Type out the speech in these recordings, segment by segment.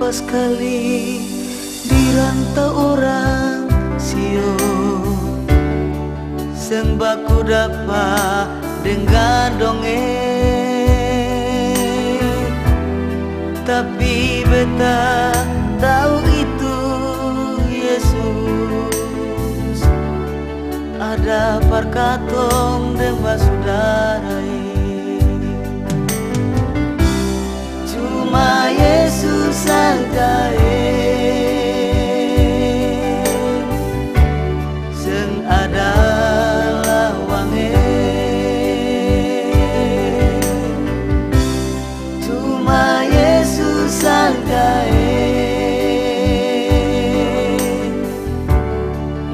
Lama sekali dirantau orang sio, seng baku dapat dengar dongeng, tapi beta tahu itu Yesus ada perkatong dengan basudarai. Cuma Yesus saja seng ada lawange. Cuma Yesus saja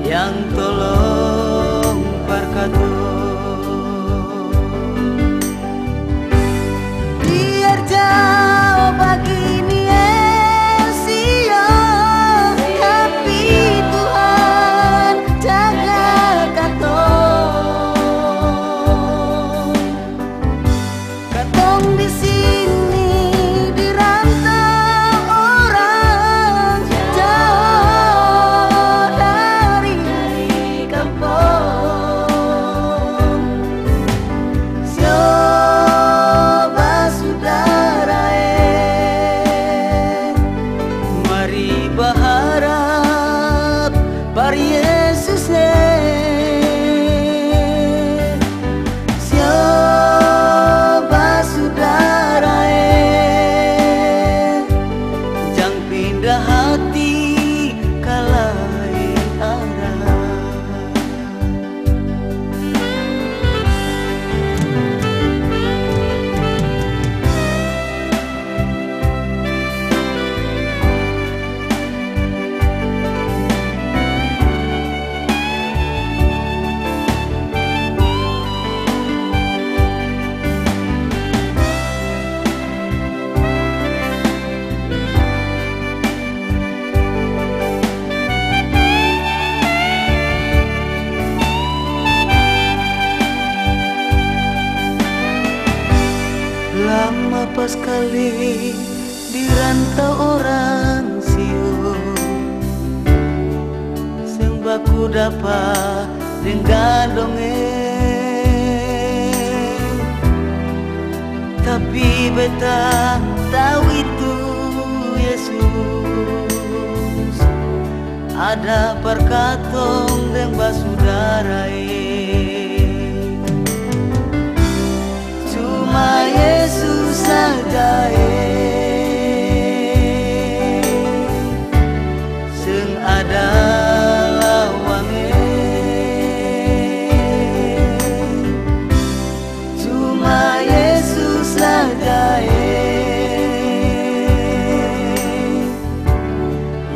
yang tolong perkatu. Biar jauh begini sia, tapi Tuhan jaga katong. Katong di sini dirantau orang jauh dari kampung. Coba saudara, mari berharap pada Yesus. Coba saudara, jangan pindah hati kalai arah. Lama pas sekali dirantau orang sio, seng baku dapat dengar dongeng, tapi beta tahu itu Yesus ada perkatong dengan basudarai. Cuma Yesus saja seng ada lawange. Cuma Yesus saja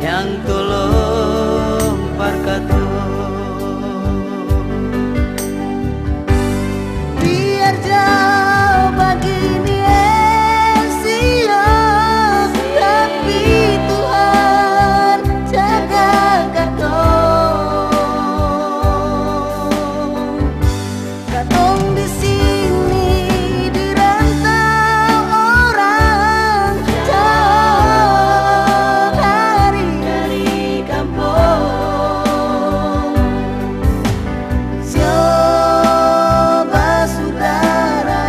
yang tolong perkatu. Biar jauh begini sia, tapi Tuhan jaga katong. Katong di sini dirantau orang jauh dari kampung. Coba saudara,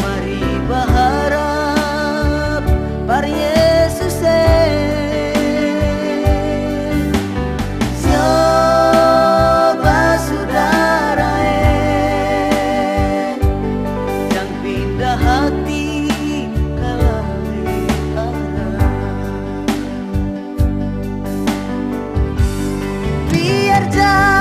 mari berharap pada Yesus. Coba saudara, jangan pindah hati kalai arah. Biar jauh